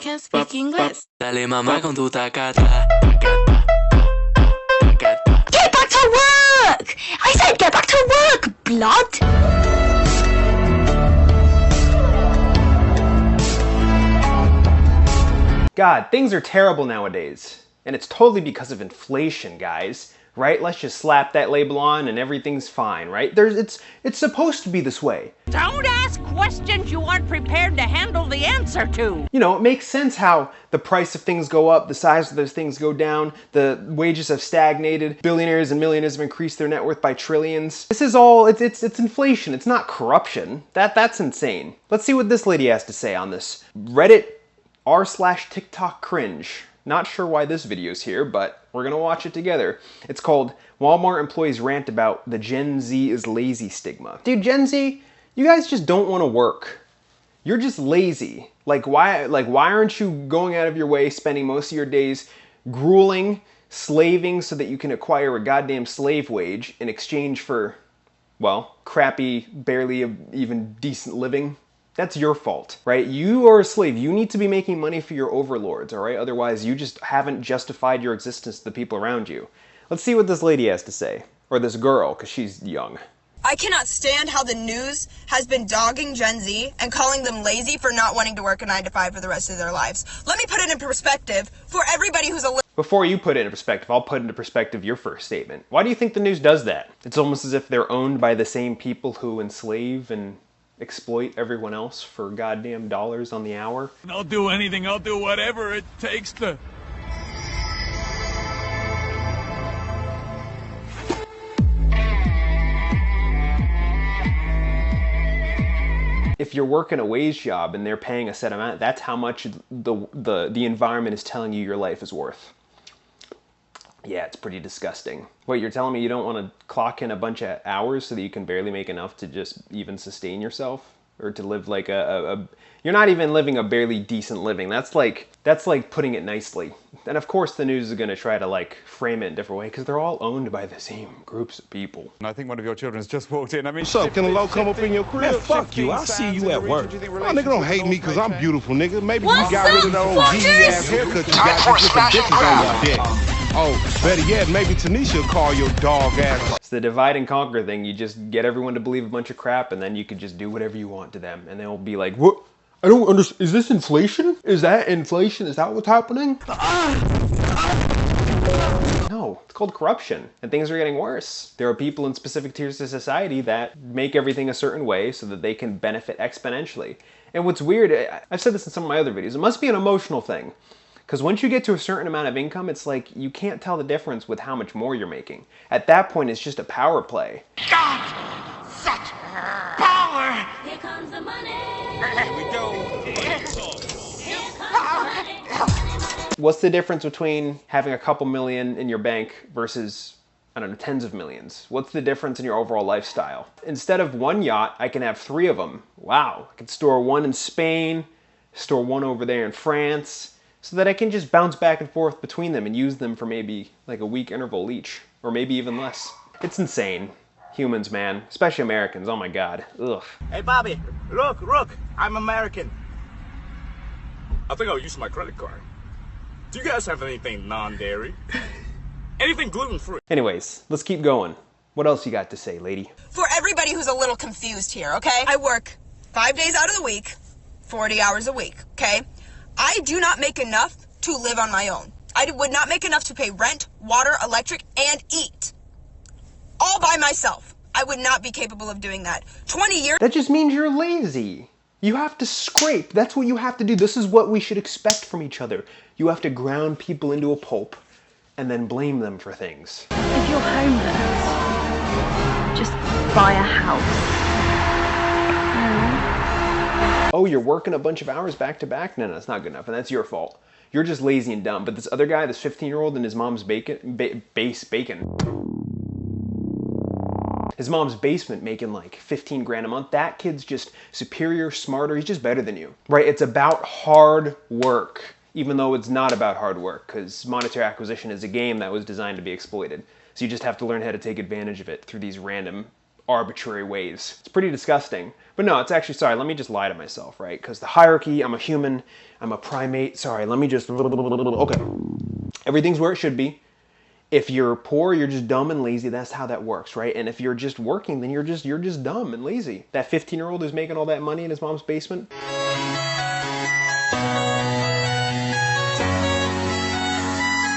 can speak English. Dale mamá con tu tacata. Get back to work! I said get back to work, blood! God, things are terrible nowadays. And it's totally because of inflation, guys. Right? Let's just slap that label on and everything's fine, right? It's supposed to be this way. Don't ask questions you aren't prepared to handle the answer to. You know, it makes sense how the price of things go up, the size of those things go down, the wages have stagnated, billionaires and millionaires have increased their net worth by trillions. This is all, it's inflation, it's not corruption. That's insane. Let's see what this lady has to say on this. Reddit r/TikTok cringe. Not sure why this video's here, but we're gonna watch it together. It's called Walmart Employees Rant About the Gen Z is Lazy Stigma. Dude, Gen Z, you guys just don't want to work. You're just lazy. Like why aren't you going out of your way, spending most of your days grueling, slaving so that you can acquire a goddamn slave wage in exchange for, well, crappy, barely even decent living? That's your fault, right? You are a slave. You need to be making money for your overlords, all right? Otherwise, you just haven't justified your existence to the people around you. Let's see what this lady has to say. Or this girl, because she's young. I cannot stand how the news has been dogging Gen Z and calling them lazy for not wanting to work a 9-to-5 for the rest of their lives. Let me put it in perspective for everybody who's a little... Before you put it into perspective, I'll put into perspective your first statement. Why do you think the news does that? It's almost as if they're owned by the same people who enslave and exploit everyone else for goddamn dollars on the hour. I'll do anything, I'll do whatever it takes to... If you're working a wage job and they're paying a set amount, that's how much the environment is telling you your life is worth. Yeah, it's pretty disgusting. Wait, you're telling me you don't want to clock in a bunch of hours so that you can barely make enough to just even sustain yourself? Or to live like you're not even living a barely decent living. That's like putting it nicely. And of course the news is going to try to like frame it in a different way because they're all owned by the same groups of people. And I think one of your children's just walked in. I mean, what's up? Can a low come up in your crib? Man, fuck you. I'll see you at work. Oh, nigga, don't hate me because I'm beautiful, nigga. Maybe you got rid of the old G-ass haircut you got to put some bitches on your dick. Oh, better yet, maybe Tanisha will call your dog ass. It's the divide and conquer thing. You just get everyone to believe a bunch of crap and then you can just do whatever you want to them. And they'll be like, what? I don't understand. Is this inflation? Is that inflation? Is that what's happening? No, it's called corruption. And things are getting worse. There are people in specific tiers of society that make everything a certain way so that they can benefit exponentially. And what's weird, I've said this in some of my other videos, it must be an emotional thing. Because once you get to a certain amount of income, it's like you can't tell the difference with how much more you're making. At that point, it's just a power play. God! Such power! Here comes the money! Here we go! What's the difference between having a couple million in your bank versus, I don't know, tens of millions? What's the difference in your overall lifestyle? Instead of one yacht, I can have 3 of them. Wow, I can store one in Spain, store one over there in France, so that I can just bounce back and forth between them and use them for maybe like a week interval each, or maybe even less. It's insane. Humans, man, especially Americans, oh my God, ugh. Hey Bobby, look, I'm American. I think I'll use my credit card. Do you guys have anything non-dairy? Anything gluten-free? Anyways, let's keep going. What else you got to say, lady? For everybody who's a little confused here, okay? I work 5 days out of the week, 40 hours a week, okay? I do not make enough to live on my own. I would not make enough to pay rent, water, electric, and eat. All by myself. I would not be capable of doing that. 20 years... That just means you're lazy. You have to scrape. That's what you have to do. This is what we should expect from each other. You have to ground people into a pulp and then blame them for things. If you're homeless, just buy a house. Oh, you're working a bunch of hours back to back? No, it's not good enough, and that's your fault. You're just lazy and dumb. But this other guy, this 15-year-old in his mom's his mom's basement making like 15 grand a month. That kid's just superior, smarter. He's just better than you, right? It's about hard work, even though it's not about hard work, because monetary acquisition is a game that was designed to be exploited. So you just have to learn how to take advantage of it through these random arbitrary ways. It's pretty disgusting. But no, it's actually, sorry, let me just lie to myself, right? Because the hierarchy, I'm a human, I'm a primate. Sorry, let me just, okay. Everything's where it should be. If you're poor, you're just dumb and lazy. That's how that works, right? And if you're just working, then you're just dumb and lazy. That 15-year-old who's making all that money in his mom's basement.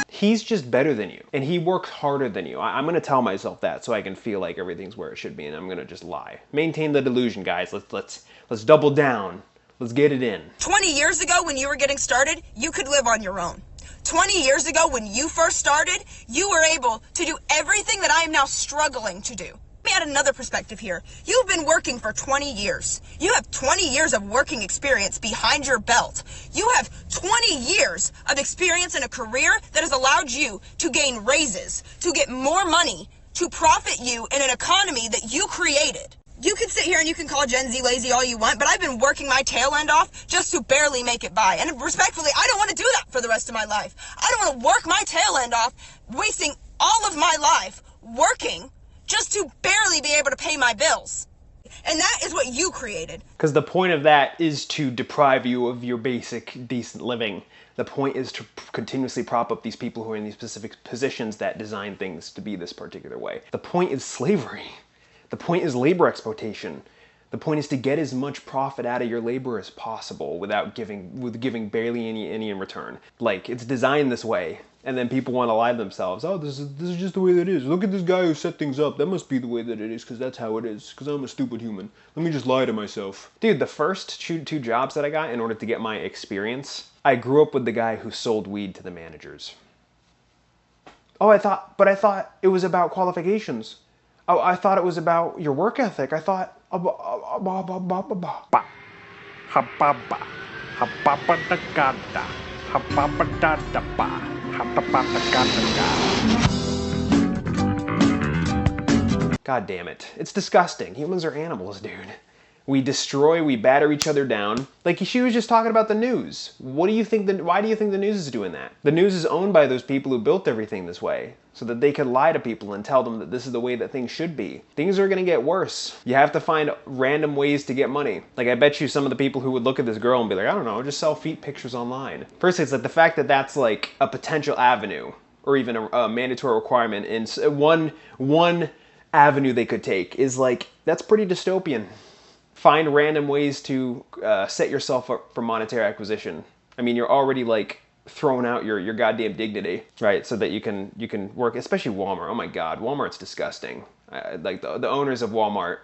He's just better than you, and he works harder than you. I'm gonna tell myself that so I can feel like everything's where it should be, and I'm gonna just lie. Maintain the delusion, guys. Let's double down. Let's get it in. 20 years ago when you were getting started, you could live on your own. 20 years ago when you first started, you were able to do everything that I am now struggling to do. Let me add another perspective here. You've been working for 20 years. You have 20 years of working experience behind your belt. You have 20 years of experience in a career that has allowed you to gain raises, to get more money, to profit you in an economy that you created. You can sit here and you can call Gen Z lazy all you want, but I've been working my tail end off just to barely make it by. And respectfully, I don't want to do that for the rest of my life. I don't want to work my tail end off, wasting all of my life working just to barely be able to pay my bills. And that is what you created. Because the point of that is to deprive you of your basic, decent living. The point is to continuously prop up these people who are in these specific positions that design things to be this particular way. The point is slavery. The point is labor exploitation. The point is to get as much profit out of your labor as possible without giving barely any in return. Like, it's designed this way. And then people want to lie to themselves. Oh, this is just the way that it is. Look at this guy who set things up. That must be the way that it is, because that's how it is. Because I'm a stupid human. Let me just lie to myself. Dude, the first two jobs that I got in order to get my experience, I grew up with the guy who sold weed to the managers. Oh, I thought it was about qualifications. Oh, I thought it was about your work ethic. I thought... God damn it. It's disgusting. Humans are animals, dude. We destroy, we batter each other down. Like she was just talking about the news. Why do you think the news is doing that? The news is owned by those people who built everything this way, so that they could lie to people and tell them that this is the way that things should be. Things are gonna get worse. You have to find random ways to get money. Like I bet you some of the people who would look at this girl and be like, I don't know, just sell feet pictures online. First, it's like the fact that that's like a potential avenue, or even a mandatory requirement in one avenue they could take is like, that's pretty dystopian. Find random ways to set yourself up for monetary acquisition. I mean, you're already like throwing out your goddamn dignity, right? So that you can work, especially Walmart. Oh my God, Walmart's disgusting. Like the owners of Walmart.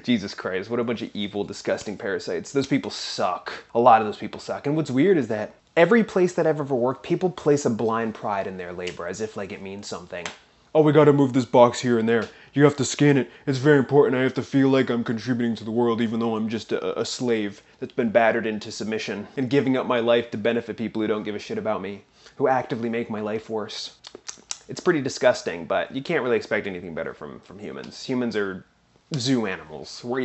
Jesus Christ, what a bunch of evil, disgusting parasites. Those people suck. A lot of those people suck. And what's weird is that every place that I've ever worked, people place a blind pride in their labor as if like it means something. Oh, we gotta move this box here and there. You have to scan it. It's very important. I have to feel like I'm contributing to the world even though I'm just a slave that's been battered into submission and giving up my life to benefit people who don't give a shit about me, who actively make my life worse. It's pretty disgusting, but you can't really expect anything better from humans. Humans are zoo animals. We're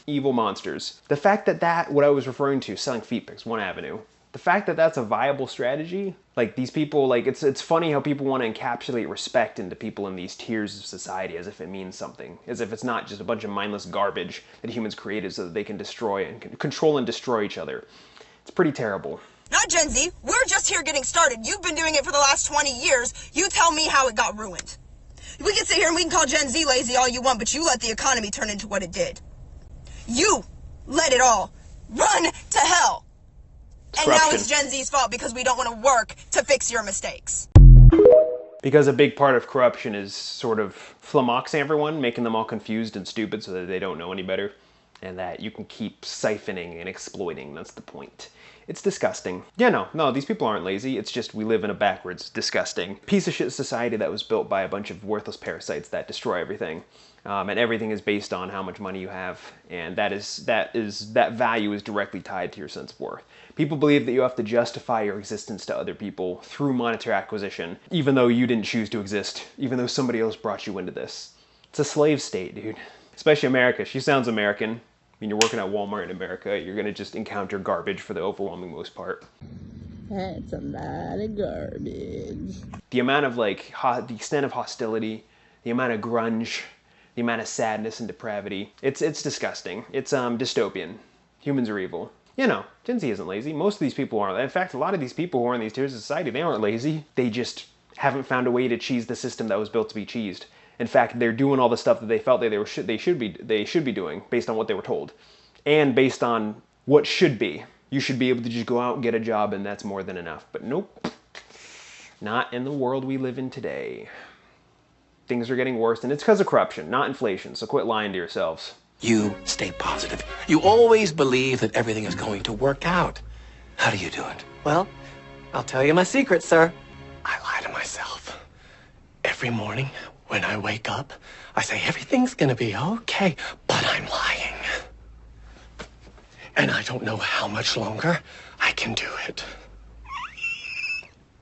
evil monsters. The fact that what I was referring to, selling feet pics, one avenue, the fact that that's a viable strategy, like these people, like it's funny how people want to encapsulate respect into people in these tiers of society as if it means something, as if it's not just a bunch of mindless garbage that humans created so that they can destroy and control and destroy each other. It's pretty terrible. Not Gen Z. We're just here getting started. You've been doing it for the last 20 years. You tell me how it got ruined. We can sit here and we can call Gen Z lazy all you want, but you let the economy turn into what it did. You let it all run to hell. And now it's Gen Z's fault because we don't want to work to fix your mistakes. Because a big part of corruption is sort of flummoxing everyone, making them all confused and stupid so that they don't know any better. And that you can keep siphoning and exploiting. That's the point. It's disgusting. Yeah, no, these people aren't lazy. It's just we live in a backwards, disgusting piece of shit society that was built by a bunch of worthless parasites that destroy everything. And everything is based on how much money you have. And that value is directly tied to your sense of worth. People believe that you have to justify your existence to other people through monetary acquisition, even though you didn't choose to exist, even though somebody else brought you into this. It's a slave state, dude. Especially America. She sounds American. I mean, you're working at Walmart in America, you're gonna just encounter garbage for the overwhelming most part. That's a lot of garbage. The amount of like, the extent of hostility, the amount of grunge, the amount of sadness and depravity. It's disgusting. It's dystopian. Humans are evil. You know, Gen Z isn't lazy. Most of these people aren't. In fact, a lot of these people who are in these tiers of society, they aren't lazy. They just haven't found a way to cheese the system that was built to be cheesed. In fact, they're doing all the stuff that they felt that they should be doing based on what they were told, and based on what should be. You should be able to just go out and get a job, and that's more than enough. But nope, not in the world we live in today. Things are getting worse, and it's because of corruption, not inflation. So quit lying to yourselves. You stay positive. You always believe that everything is going to work out. How do you do it? Well, I'll tell you my secret, sir. I lie to myself. Every morning when I wake up, I say everything's gonna be okay, but I'm lying. And I don't know how much longer I can do it.